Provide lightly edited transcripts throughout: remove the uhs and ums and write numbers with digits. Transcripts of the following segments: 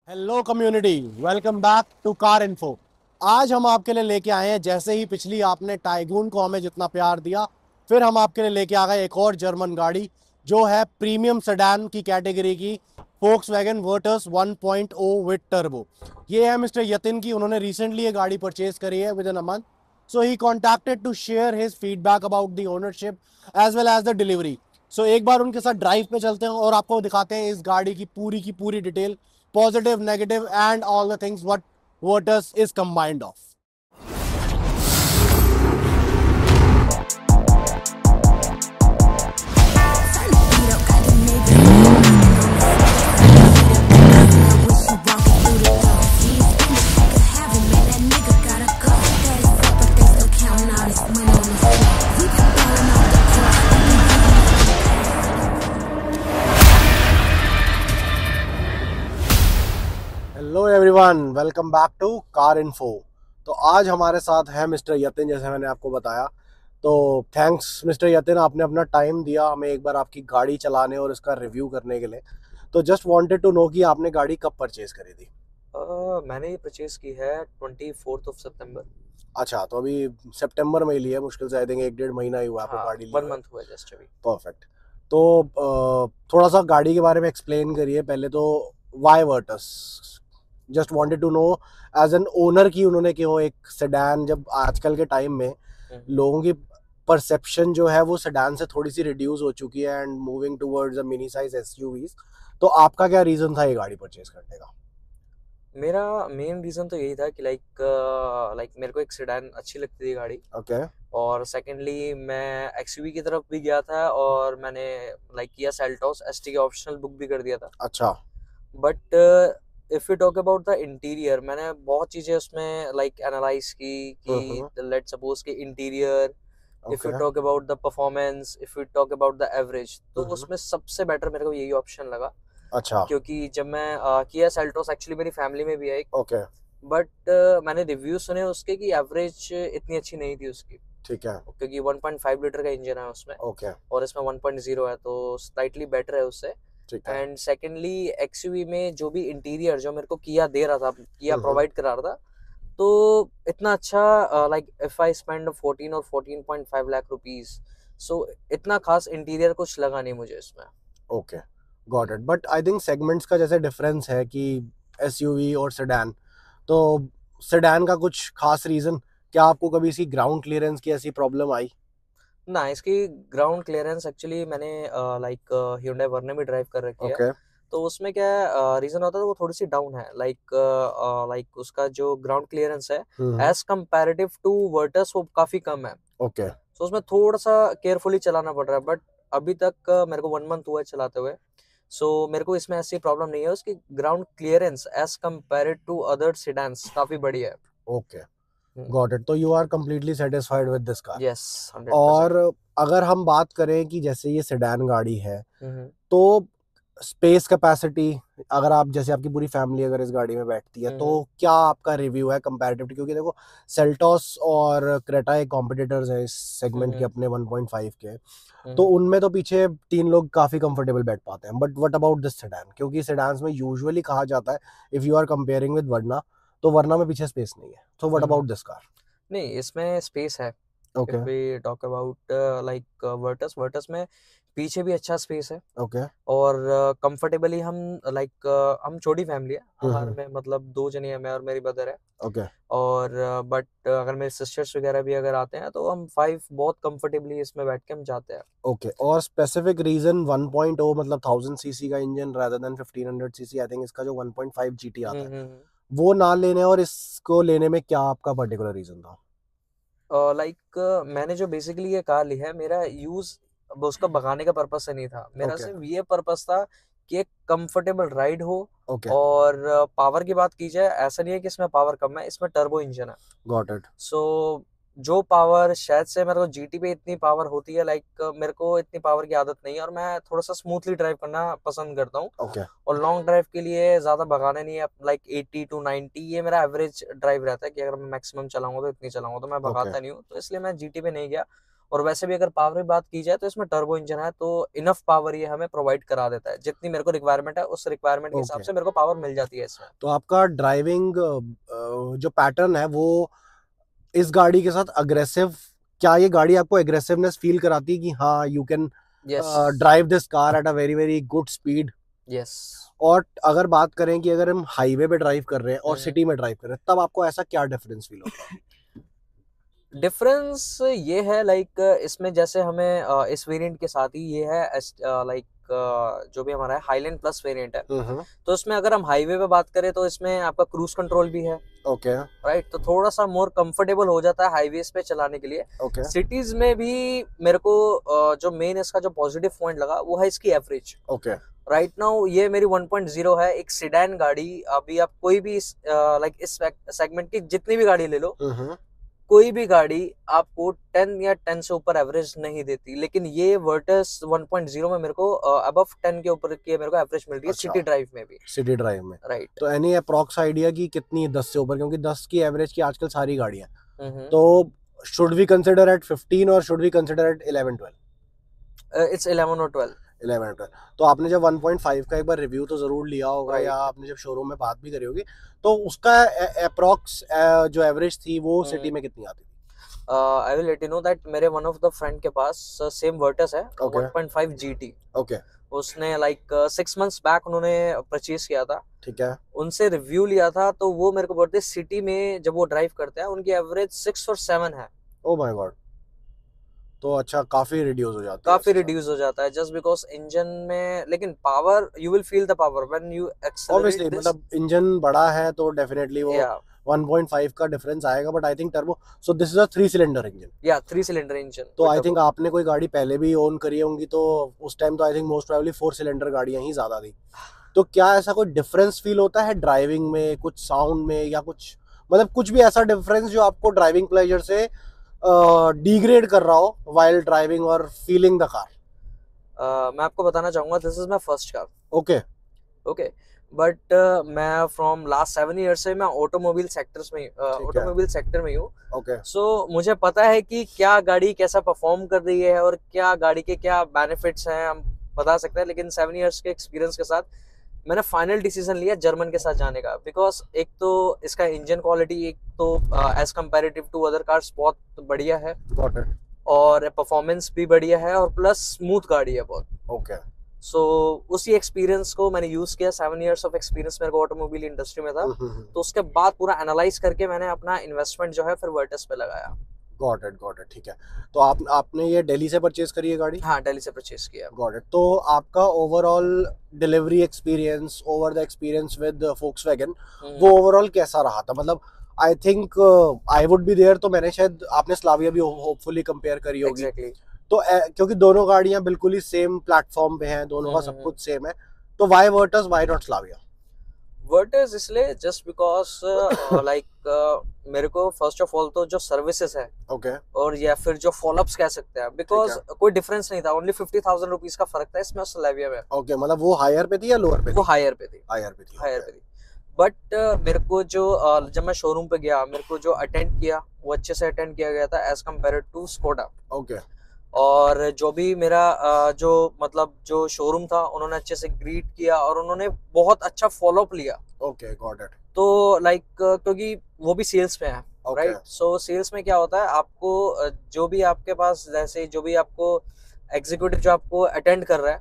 Hello community, welcome back to car info. आज हम आपके लिए लेके आए हैं, जैसे ही पिछली आपने टाइगून को हमें जितना प्यार दिया, फिर हम आपके लिए लेके आ गए एक और जर्मन गाड़ी जो है प्रीमियम सेडान की कैटेगरी की फोक्सवैगन वर्टस 1.0 विद टर्बो। ये है मिस्टर यतिन की। उन्होंने रिसेंटली ये गाड़ी परचेज करी है within a month, so he contacted to share his feedback about the ownership as well as the delivery. So एक बार उनके साथ ड्राइव पे चलते हैं और आपको दिखाते हैं इस गाड़ी की पूरी detail, positive, negative, and all the things what Virtus is combined of. Hello everyone, welcome back to car info. तो आज हमारे साथ है मिस्टर यतिन, जैसे मैंने आपको बताया। तो थैंक्स मिस्टर यतिन, आपने अपना टाइम दिया हमें एक बार आपकी गाड़ी चलाने और इसका रिव्यू करने के लिए। तो जस्ट वांटेड टू नो कि आपने गाड़ी कब परचेज करी थी? मैंने ये परचेज की है 24 सितंबर। अच्छा, तो अभी सितंबर में ही लिया, मुश्किल से आई थिंक 1-1.5 महीना ही हुआ आपको गाड़ी ली 1 हुए। मंथ हुआ जस्ट अभी। परफेक्ट। तो थोड़ा सा गाड़ी के बारे में एक्सप्लेन करिए पहले तो। Why Virtus? Just wanted to know as an owner की उन्होंने क्यों एक सेडान, जब आजकल के टाइम में लोगों की परसेप्शन जो है वो सेडान से थोड़ी सी रिड्यूस हो चुकी है and moving towards a mini size SUVs. तो आपका क्या रीजन था ये गाड़ी परचेज करने का? मेरा मेन रीज़न तो यही था कि लाइक मेरे को एक सेडान अच्छी लगती थी गाड़ी। ओके। और सेकेंडली मैं एक्सयूवी की तरफ भी गया था और मैंने लाइक किया सेल्टॉस एसटी के ऑप्शनल बुक भी कर दिया था। अच्छा। But if you talk about the interior, मैंने बहुत चीज़ें उसमें लाइक एनालाइज की कि लेट सपोज कि interior, if you okay. Talk about the performance, if you talk about the average, तो उसमें सबसे बेटर मेरे को यही ऑप्शन लगा। अच्छा। क्योंकि जब मैं किया सेल्टोस, एक्चुअली मेरी फैमिली में भी है एक, ओके। बट मैंने रिव्यू सुने उसके कि एवरेज इतनी अच्छी नहीं थी उसकी, ठीक है। क्योंकि 1.5 लीटर का इंजन है उसमें ओके। और इसमें 1.0 है, तो स्लाइटली बेटर है उससे। ठीक है। एंड सेकेंडली एक्सयूवी में जो भी इंटीरियर जो मेरे को किया दे रहा था, किया प्रोवाइड करा रहा था, तो इतना अच्छा लाइक इफ आई स्पेंड 14 और 14.5 लाख रुपीज, सो इतना खास इंटीरियर कुछ लगा नहीं मुझे इसमें। Okay, got it. But I think segments का जैसे डिफरेंस है कि एसयूवी और सेडान, तो सेडान का कुछ खास रीजन, क्या आपको कभी इसकी ग्राउंड क्लियरेंस की ऐसी प्रॉब्लम आई? ना, इसकी ग्राउंड क्लियरेंस एक्चुअली मैंने लाइक hyundai वर्ना में ड्राइव कर रखी है। ओके। तो उसमें क्या रीजन होता है, वो थोड़ी सी डाउन है, लाइक उसका जो ग्राउंड क्लियरेंस है एज कंपैरेटिव टू वर्टस वो काफी कम है। ओके। तो उसमें थोड़ा सा केयरफुली चलाना पड़ रहा है, बट अभी तक मेरे को 1 मंथ हुआ है चलाते हुए, सो मेरे को इसमें ऐसी प्रॉब्लम नहीं है। उसकी ground clearance as compared to other sedans काफी बढ़िया है। Okay, got it. तो you are completely satisfied with this car? Yes, 100%। और अगर हम बात करें कि जैसे ये सेडान गाड़ी है, तो स्पेस कैपेसिटी, अगर आप जैसे आपकी पूरी फैमिली अगर इस गाड़ी में बैठती है, तो क्या आपका रिव्यू है कंपैरेटिवली? क्योंकि देखो, सेल्टॉस और क्रेटा एक कॉम्पिटिटर्स हैं इस सेगमेंट के अपने 1.5 के, तो उनमें तो पीछे 3 लोग काफी कंफर्टेबल बैठ पाते हैं। But what about this sedan? क्योंकि सेडान्स में यूजुअली कहा जाता है, if you are comparing with Verna, तो वर्ना में पीछे स्पेस नहीं है। तो व्हाट अबाउट दिस कार? नहीं, इसमें स्पेस है। Okay. If we talk about like Virtus, Virtus में पीछे भी अच्छा स्पेस है। ओके। और कंफर्टेबली हम लाइक हम छोटी फैमिली है हमारे में, मतलब 2 जने हैं, मैं और मेरी ब्रदर है। ओके। और बट अगर मेरे सिस्टर्स वगैरह भी अगर आते हैं तो हम 5 बहुत कंफर्टेबली इसमें बैठ के हम जाते हैं। ओके। और स्पेसिफिक रीजन 1.0 मतलब 1000 सीसी का engine rather than 1500 CC, I think इसका जो 1.5 जीटी आता है, वो ना लेने और इसको लेने में क्या आपका पर्टिकुलर रीजन था? लाइक मैंने जो बेसिकली ये कार ली है, मेरा यूज उसका भगाने का पर्पस से नहीं था, मेरा ओके। सिर्फ ये पर्पस था कि एक कंफर्टेबल राइड हो। ओके। और पावर की बात की जाए, ऐसा नहीं है कि इसमें पावर कम है, इसमें टर्बो इंजन है। Got it. सो जो पावर शायद से मेरे को जीटी पे इतनी पावर होती है, लाइक मेरे को इतनी पावर की आदत नहीं है और मैं थोड़ा सा स्मूथली ड्राइव करना पसंद करता हूँ। ओके। और लॉन्ग ड्राइव के लिए ज्यादा भगाने नहीं है, लाइक 80 to 90 ये मेरा एवरेज ड्राइव रहता है कि अगर मैं मैक्सिमम चलाऊंगा तो इतनी चलाऊंगा, तो मैं ओके। भगाता नहीं हूँ, तो इसलिए मैं जीटी पे नहीं गया। और वैसे भी अगर पावर की बात की जाए तो इसमें टर्बो इंजन है, तो इनफ पावर ये हमें प्रोवाइड करा देता है, जितनी मेरे को रिक्वायरमेंट है उस रिक्वायरमेंट के हिसाब ओके, से मेरे को पावर मिल जाती है इसमें। तो आपका ड्राइविंग जो पैटर्न है वो इस गाड़ी के साथ अग्रेसिव, क्या ये गाड़ी आपको एग्रेसिवनेस फील कराती है कि हाँ you can yes, drive this car at a very very good speed? Yes. और अगर बात करें कि अगर हम हाईवे पे ड्राइव कर रहे हैं और सिटी में ड्राइव कर रहे हैं, तब आपको ऐसा क्या डिफरेंस फील होता है? डिफरेंस ये है लाइक इसमें जैसे हमें इस वेरिएंट के साथ ही ये है लाइक जो भी हमारा है हाईलैंड प्लस वेरिएंट है, तो इसमें अगर हम हाईवे पे बात करें तो इसमें आपका क्रूज कंट्रोल भी है। ओके, राइट, तो थोड़ा सा मोर कंफर्टेबल हो जाता है हाईवेज पे चलाने के लिए। ओके, सिटीज में भी मेरे को जो मेन इसका जो पॉजिटिव पॉइंट लगा वो है इसकी एवरेज। ओके, राइट नाउ ये मेरी 1.0 है, एक सेडान गाड़ी। अभी आप कोई भी लाइक इस सेगमेंट की जितनी भी गाड़ी ले लो, कोई भी गाड़ी आपको 10 या 10 से ऊपर एवरेज नहीं देती, लेकिन ये वर्टस 1.0 में मेरे को अबव 10 के ऊपर की मेरे को एवरेज मिल रही है सिटी ड्राइव में भी। सिटी ड्राइव में, राइट। तो एनी अप्रॉक्स आइडिया की कितनी 10 से ऊपर, क्योंकि 10 की एवरेज की आजकल सारी गाड़ियां, तो शुड वी कंसिडर एट 15 और should we consider at 11-12? It's 11 और 12। 11-12। तो आपने जब 1.5 का एक बार रिव्यू तो जरूर लिया होगा, या आपने जब शोरूम में बात भी करी होगी, तो उसका अप्रॉक्स जो एवरेज थी वो सिटी में कितनी आती थी? I will let you know that मेरे वन ऑफ द फ्रेंड के पास सेम वर्टस है, 1.5 GT। ओके, उसने लाइक 6 मंथ्स बैक उन्होंने परचेज किया था। ठीक है, उनसे रिव्यू लिया था, तो वो मेरे को बोलते सिटी में जब वो ड्राइव करते हैं उनकी एवरेज 6 और 7 है। ओ माय गॉड, तो अच्छा काफी रिड्यूस हो जाता है, काफी रिड्यूस हो जाता है जस्ट बिकॉज इंजन में, लेकिन power you will feel the power when you accelerate obviously, this. मतलब इंजन बड़ा है तो डेफिनेटली वो 1.5 का डिफरेंस आएगा, but I think turbo, so this is a 3 cylinder engine. या 3 सिलेंडर इंजन। तो आई थिंक आपने कोई गाड़ी पहले भी ओन करी होंगी, तो उस टाइम तो I think most probably 4 cylinder गाड़ियां ही ज्यादा थी। तो क्या ऐसा कोई डिफरेंस फील होता है ड्राइविंग में, कुछ साउंड में, या कुछ मतलब कुछ भी ऐसा डिफरेंस जो आपको ड्राइविंग प्लेजर से डिग्रेड कर रहा हो व्हाइल ड्राइविंग और फीलिंग द कार? मैं आपको बताना चाहूंगा, this is my first car. Okay, okay, but मैं फ्रॉम लास्ट 7 ईयर से मैं ऑटोमोबाइल सेक्टर में हूँ। ओके, सो मुझे पता है कि क्या गाड़ी कैसा परफॉर्म कर रही है और क्या गाड़ी के क्या बेनिफिट्स हैं, हम बता सकते हैं। लेकिन 7 इयर्स के एक्सपीरियंस के साथ मैंने फाइनल डिसीजन लिया जर्मन के साथ जाने का, बिकॉज एक तो इसका इंजन क्वालिटी एक तो as comparative to other cars बहुत बढ़िया है, और परफॉर्मेंस भी बढ़िया है, और प्लस स्मूथ गाड़ी है बहुत। ओके, सो उसी एक्सपीरियंस को मैंने यूज किया। 7 इयर्स ऑफ एक्सपीरियंस मेरे को ऑटोमोबाइल इंडस्ट्री में था, तो उसके बाद पूरा एनालाइज करके मैंने अपना इन्वेस्टमेंट जो है फिर वर्टस पे लगाया। गॉट इट, ठीक है। तो आपने ये दिल्ली से परचेज करी है गाड़ी? हाँ, दिल्ली से परचेज किया। Got it. तो आपका overall delivery experience over the experience with Volkswagen, वो ओवरऑल कैसा रहा था? मतलब I think I would be there, तो मैंने शायद, आपने स्लाविया भी होपफुली कंपेयर करी होगी। Exactly. तो क्योंकि दोनों गाड़ियां बिल्कुल ही सेम प्लेटफॉर्म पे हैं, दोनों का सब कुछ सेम है, तो why Virtus, why not Slavia? Virtus इसलिए जस्ट बिकॉज लाइक मेरे को फर्स्ट ऑफ ऑल तो जो सर्विसेज है, ओके, और या फिर जो फॉलोअप्स कह सकते हैं, बिकॉज कोई डिफरेंस नहीं था, ओनली 50,000 रुपीज का फर्क था इसमें और स्लाविया में। ओके, मतलब वो हायर पे थी या लोअर पे थी? वो हायर पे थी। हायर पे थी, हायर पे थी। बट मेरे को जो जब मैं शोरूम पे गया, मेरे को जो अटेंड किया वो अच्छे से अटेंड किया गया था as compare to Skoda. Okay, और जो भी मेरा जो मतलब जो शोरूम था, उन्होंने अच्छे से ग्रीट किया और उन्होंने बहुत अच्छा फॉलोअप लिया। Okay, got it. तो लाइक क्योंकि वो भी सेल्स में है, राइट? सो सेल्स में क्या होता है, आपको जो भी आपके पास, जैसे जो भी आपको एग्जीक्यूटिव जो आपको अटेंड कर रहा है,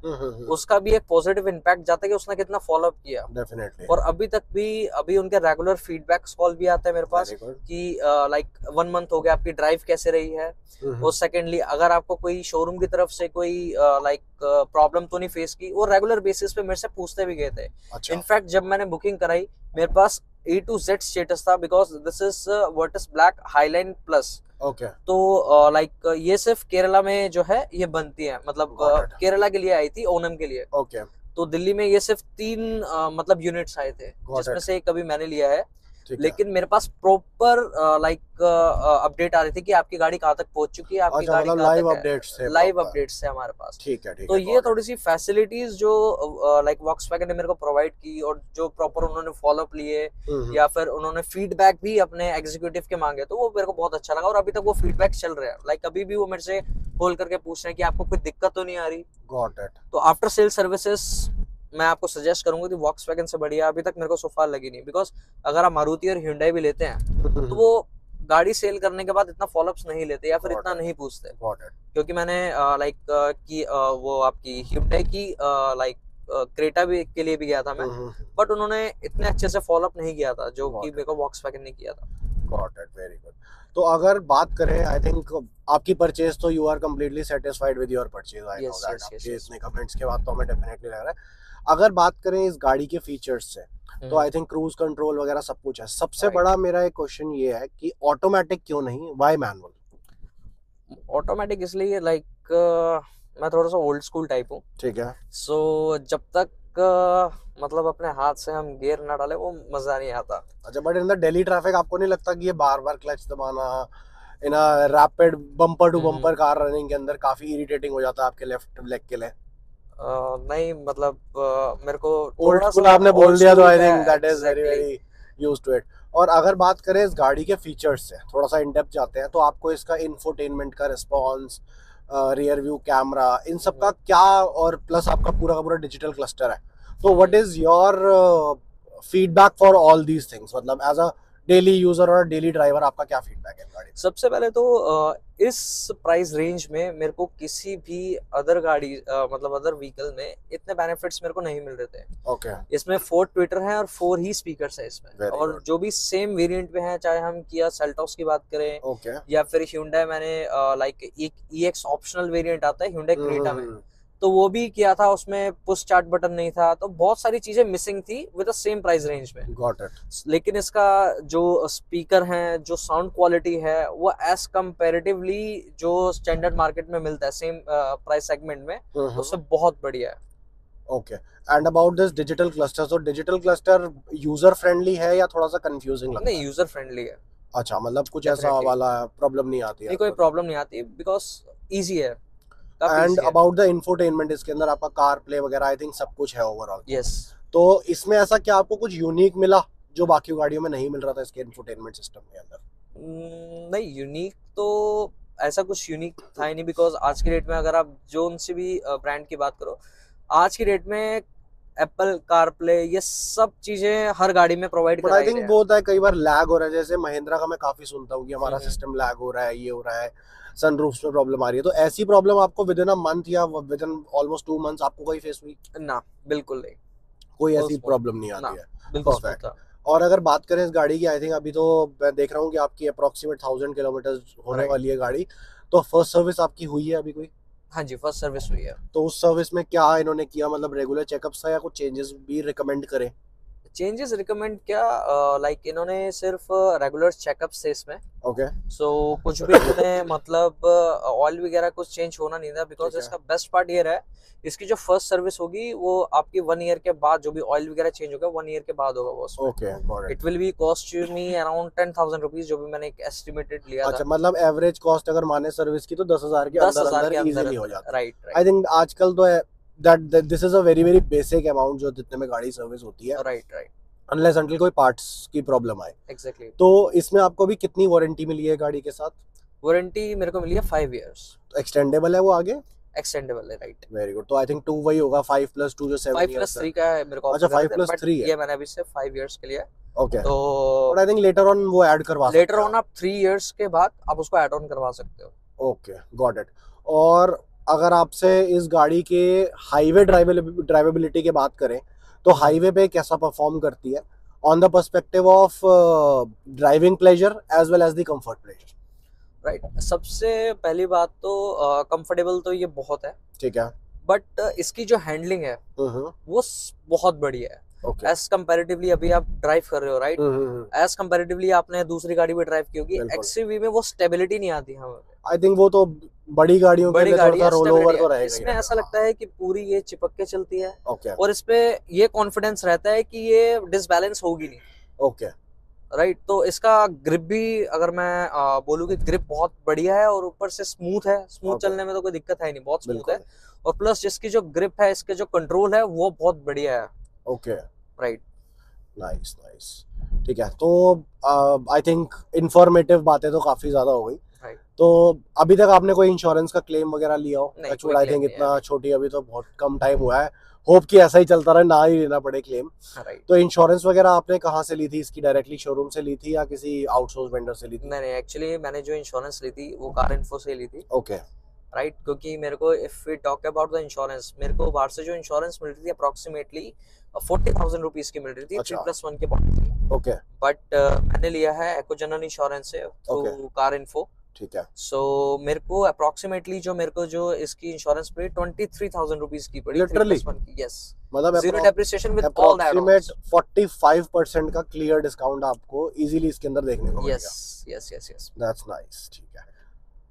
उसका भी एक पॉजिटिव इम्पैक्ट जाता है कि उसने कितना फॉलोअप किया। डेफिनेटली। और अभी उनके रेगुलर फीडबैक कॉल भी आता है मेरे पास कि लाइक 1 मंथ हो गया, आपकी ड्राइव कैसे रही है। और सेकेंडली, अगर आपको कोई शोरूम की तरफ से कोई लाइक प्रॉब्लम तो नहीं फेस की, वो रेगुलर बेसिस पे मेरे से पूछते भी गए थे। अच्छा। इनफैक्ट जब मैंने बुकिंग कराई, मेरे पास A to Z स्टेटस था, because this is Virtus black highline plus. Okay. तो लाइक ये सिर्फ केरला में जो है ये बनती है, मतलब केरला के लिए आई थी, ओनम के लिए। ओके। तो दिल्ली में ये सिर्फ 3 मतलब यूनिट्स आए थे, जिसमें से एक अभी मैंने लिया है। ठीक है। लेकिन मेरे पास प्रॉपर अपडेट आ रही थी कि आपकी गाड़ी कहाँ तक पहुंच चुकी है, आपकी अच्छा, गाड़ी मतलब कहाँ लाइव तक अपडेट्स थे है, लाइव proper। अपडेट्स है हमारे पास। ठीक है, ठीक तो है, ये got it। थोड़ी सी फैसिलिटीज जो लाइक वॉक्सवैगन ने मेरे को प्रोवाइड की, और जो प्रॉपर उन्होंने फॉलोअप लिए, या फिर उन्होंने फीडबैक भी अपने एग्जीक्यूटिव के मांगे, तो वो मेरे को बहुत अच्छा लगा। और अभी तक वो फीडबैक चल रहा है, लाइक अभी भी वो मेरे से कॉल करके पूछ रहे हैं कि आपको कोई दिक्कत तो नहीं आ रही। Got it। तो आफ्टर सेल सर्विसेज मैं आपको सजेस्ट करूंगा कि वॉक्सवैगन से बढ़िया अभी तक मेरे को सो फार लगी नहीं, बिकॉज अगर आप मारुति और hyundai भी लेते हैं तो वो गाड़ी सेल करने के बाद इतना फॉलोअप्स नहीं लेते, या फिर Got इतना it। नहीं पूछते। Got it। क्योंकि मैंने वो आपकी hyundai की लाइक क्रेटा भी के लिए भी गया था मैं, बट उन्होंने इतने अच्छे से फॉलोअप नहीं किया था जो कि मेरे को वॉक्सवैगन ने किया था। Got it, very good। तो अगर बात करें, आई थिंक आपकी परचेज तो you are completely satisfied with your purchase, I know Yes, that. yes, yes, आपके yes। इतने कमेंट्स के बाद तो हमें डेफिनेटली लग रहा है। अगर बात करें इस गाड़ी के फीचर्स से, तो आई थिंक क्रूज कंट्रोल वगैरह सब कुछ है। सबसे Right। बड़ा मेरा एक क्वेश्चन ये है कि ऑटोमेटिक क्यों नहीं, व्हाई मैनुअल? ऑटोमेटिक इसलिए लाइक मैं थोड़ा सा ओल्ड स्कूल टाइप हूँ, ठीक है। सो जब तक मतलब अपने हाथ से हम गियर ना डाले वो मजा नहीं आता। अच्छा, but in the daily traffic आपको नहीं लगता कि ये बार बार क्लच दबाना in a rapid bumper to bumper car running के अंदर काफी इरिटेटिंग हो जाता है आपके लेफ्ट लेग के लिए? नहीं मतलब मेरे को ओल्ड थोड़ा स्कूल सा आपने बोल ओल्ड दिया तो स्कूल आई का think that is very exactly. Very used to it. और अगर बात करें इस गाड़ी के फीचर्स से, थोड़ा सा इन डेप्थ जाते हैं, तो आपको इसका इंफोटेनमेंट का रिस्पॉन्स, रियर व्यू कैमरा, इन सब का क्या, और प्लस आपका पूरा का पूरा डिजिटल क्लस्टर है, तो what is your feedback for all these things? मतलब एज अ डेली यूजर और डेली ड्राइवर आपका क्या फीडबैक है गाड़ी? सबसे पहले तो इस प्राइस रेंज में मेरे को किसी भी अदर गाड़ी मतलब अदर व्हीकल में इतने बेनिफिट्स मेरे को नहीं मिल रहे थे। ओके। इसमें 4 ट्विटर है और 4 ही स्पीकर्स है इसमें। Very और good। जो भी सेम वेरिएंट में है, चाहे हम किया सेल्टोस की बात करें, ओके। या फिर Hyundai मैंने लाइक एक EX ऑप्शनल वेरिएंट आता है Hyundai क्रेटा में, हम्म। तो वो भी किया था, उसमें पुश स्टार्ट बटन नहीं था, तो बहुत सारी चीजें मिसिंग थी with the same price range में। Got it. लेकिन इसका जो स्पीकर है, जो साउंड क्वालिटी है, वो एज कंपैरेटिवली जो स्टैंडर्ड मार्केट में मिलता है सेम प्राइस सेगमेंट में, उससे बहुत बढ़िया है। Okay. And about this digital cluster, तो डिजिटल क्लस्टर यूजर फ्रेंडली है या थोड़ा सा कंफ्यूजिंग लगता नहीं, है? यूजर फ्रेंडली है। अच्छा, मतलब कुछ ऐसा डेफिनेटली वाला प्रॉब्लम नहीं आती है नहीं, कोई आपको? प्रॉब्लम नहीं आती, बिकॉज इजी है, काफी एंड इजी है। अबाउट द इंफोटेनमेंट, इसके अंदर आपका कार प्ले वगैरह आई थिंक सब कुछ है ओवरऑल। यस। तो इसमें ऐसा क्या आपको कुछ यूनिक मिला जो बाकी गाड़ियों में नहीं मिल रहा था इसके इंफोटेनमेंट सिस्टम के अंदर? नहीं, यूनिक तो ऐसा कुछ यूनिक था ही नहीं, बिकॉज आज की डेट में अगर आप जोन से भी ब्रांड की बात करो, आज की डेट में एप्पल कार प्ले ये सब चीजें हर गाड़ी में प्रोवाइड बट करा आई ही थिंक रहे हैं। वो होता है, कई बार लैग हो रहा है, जैसे महिंद्रा का मैं काफी सुनता हूँ कि हमारा हम्म। सिस्टम लैग हो रहा है, ये हो रहा है, सनरूफ्स में प्रॉब्लम आ रही है। तो ऐसी प्रॉब्लम आपको विद इन अ मंथ या विद इन ऑलमोस्ट 2 मंथ्स आपको कोई फेस हुई? ना, बिल्कुल नहीं। कोई Full ऐसी smooth। प्रॉब्लम नहीं ना, आती है? बिल्कुल स्मूथ परफेक्ट। था। और अगर बात करें इस गाड़ी की, आई थिंक अभी तो मैं देख रहा हूँ कि आपकी अप्रोक्सीमेट 1000 किलोमीटर होने Right। वाली है गाड़ी। तो फर्स्ट सर्विस आपकी हुई है अभी कोई? हाँ जी, फर्स्ट सर्विस हुई है। तो उस सर्विस में क्या इन्होंने किया, मतलब रेगुलर चेकअप्स था या कुछ चेंजेस भी रिकमेंड करें? चेंजेस रिकमेंड क्या, लाइक इन्होंने सिर्फ रेगुलर चेकअप्स थे इसमें। ओके। सो कुछ भी इसमें मतलब ऑयल वगैरह कुछ चेंज होना नहीं था, बिकॉज ठीक है। इसका बेस्ट पार्ट ये रहा है, इसकी जो फर्स्ट सर्विस होगी वो आपकी 1 ईयर के बाद, जो भी ऑयल वगैरह चेंज होगा 1 ईयर के बाद होगा वो उसमें। Okay, got it. It will be cost me around 10,000 rupees, जो भी मैंने एक एस्टिमेटेड लिया अच्छा, था। मतलब एवरेज कॉस्ट अगर माने सर्विस की तो 10,000 के अंदर 10,000 अंदर के अंदर इजीली हो अंदर। जाता है। राइट आई थिंक आजकल तो that this is a very very basic amount जो जितने में गाड़ी सर्विस होती है, राइट राइट अनलेस अनटिल कोई पार्ट्स की प्रॉब्लम आए। एग्जैक्टली। तो इसमें आपको भी कितनी वारंटी मिली है गाड़ी के साथ? वारंटी मेरे को मिली है 5 इयर्स। एक्सटेंडेबल है वो आगे? एक्सटेंडेबल है, राइट। Very good. तो आई थिंक 2 वही होगा, 5+2 जो 7 इयर्स 5+3 का है मेरे को अच्छा, ऑप्शन कर रहे थे, 5+3 है। ये मैंने अभी से 5 इयर्स के लिए है। ओके। तो but I think later on वो ऐड करवा सकते लेटर हैं ऑन आप 3 इयर्स के बाद आप उसको ऐड ऑन करवा सकते हो। Okay, got it. और अगर आपसे इस गाड़ी के हाईवे ड्राइवेबिलिटी की बात करें, तो हाईवे पे कैसा परफॉर्म करती है on the perspective of driving pleasure as well as the comfort pleasure? Right, सबसे पहली बात तो कंफर्टेबल तो ये बहुत है, ठीक है। बट इसकी जो हैंडलिंग है वो बहुत बढ़िया है। ओके। एज कंपैरेटिवली अभी आप ड्राइव कर रहे हो, राइट, एज कंपैरेटिवली आपने दूसरी गाड़ी भी ड्राइव की होगी, बिल्कुल। एक्सयूवी में वो स्टेबिलिटी नहीं आती हमें। आई थिंक वो तो बड़ी गाड़ियों के बड़ी लिए गाड़ी थोड़ा है, सा रोल ओवर स्टेबिलिटी तो है, रहेगा ही इसमें रहेगा। ऐसा लगता है कि पूरी ये चिपक के चलती है, ओके। और इस पे ये कॉन्फिडेंस रहता है कि ये डिसबैलेंस होगी नहीं। ओके। राइट। तो इसका ग्रिप भी अगर मैं बोलूँ कि ग्रिप बहुत बढ़िया है और ऊपर से स्मूथ है, स्मूथ Okay. चलने में तो कोई दिक्कत है नहीं, बहुत स्मूथ है। बिल्कुल। और प्लस जिसकी जो ग्रिप है, इसके जो कंट्रोल है वो बहुत बढ़िया है। Okay, right. Nice nice. ठीक है, तो आई थिंक इंफॉर्मेटिव बातें तो काफ़ी ज़्यादा हो गई। राइट। तो अभी तक आपने कोई इंश्योरेंस का क्लेम वगैरह लिया हो? नहीं, टच कोई वुड, आई क्लेम थिंक नहीं है इतना अभी। छोटी अभी तो बहुत कम टाइम हुआ है। होप कि ऐसा ही चलता रहे, ना ही लेना पड़े क्लेम। राइट। तो इंश्योरेंस वगैरह आपने कहाँ से ली थी इसकी? डायरेक्टली शोरूम से ली थी या किसी आउटसोर्स वेंडर से ली थी? नहीं नहीं, एक्चुअली मैंने जो इंश्योरेंस ली थी वो कार इन्फो से ली थी। ओके। राइट। क्योंकि मेरे को if we talk about the insurance, मेरे को बाहर से जो इंश्योरेंस मिल रही थी अप्रोक्सीमेटली 40,000 रुपीज की मिल रही थी, अच्छा। 3+1 की पॉलिसी। ओके। बट मैंने लिया है एकोजनरल इंश्योरेंस से ओके। Through car info. ठीक है। सो मेरे को अप्रोक्सीमेटली मेरे को जो इसकी इंश्योरेंस पड़ी 23,000 रुपीज की पड़ी, लिटरली 3+1 की। यस। मतलब zero depreciation with all the approximate add-ons. 45% का क्लियर डिस्काउंट आपको इजीली इसके अंदर देखने को यस मिलेगा। Yes yes yes. That's nice. ठीक है,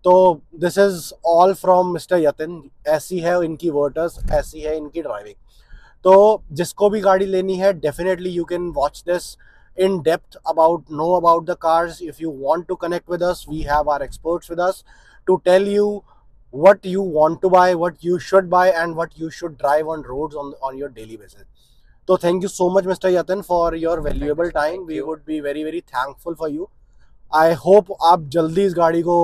तो this is all from mister Yatin. ऐसी है इनकी वर्टर्स, ऐसी है इनकी ड्राइविंग। तो जिसको भी गाड़ी लेनी है, definitely you can watch this in depth about know about the cars. If you want to connect with us, we have our experts with us to tell you what you want to buy, what you should buy, and what you should drive on roads on your daily basis. So thank you so much, Mr. Yatin, for your valuable time. Thank We you. would be very very thankful for you. I hope आप जल्दी इस गाड़ी को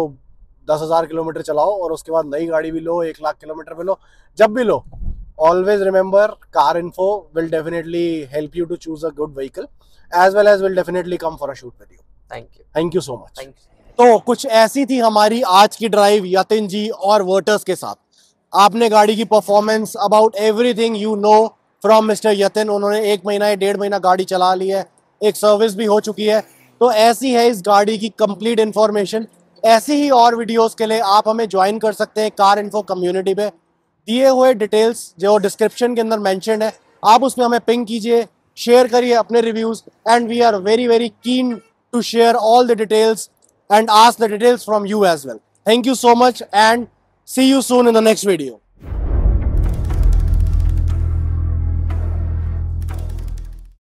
10,000 kilometre चलाओ और उसके बाद नई गाड़ी भी लो, 1 लाख किलोमीटर पे लो, जब भी लो। Always remember, Car Info will definitely help you to choose a good vehicle, as well as will definitely come for a shoot with you. Thank you. Thank you so much. Thank you. तो कुछ ऐसी थी हमारी आज की drive Yatin जी और वर्टर्स के साथ। आपने गाड़ी की performance, about everything you know from mister Yatin. उन्होंने 1 महीना या 1.5 महीना गाड़ी चला ली है, एक सर्विस भी हो चुकी है। तो ऐसी है इस गाड़ी की कंप्लीट इन्फॉर्मेशन। ऐसी ही और वीडियोस के लिए आप हमें ज्वाइन कर सकते हैं कार इन्फो कम्युनिटी पे। दिए हुए डिटेल्स जो डिस्क्रिप्शन के अंदर मेंशन्ड है, आप उसमें हमें पिंग कीजिए, शेयर करिए अपने reviews, and we are very very keen to share all the details and ask the details from you as well. Thank you so much and see you soon in the next video.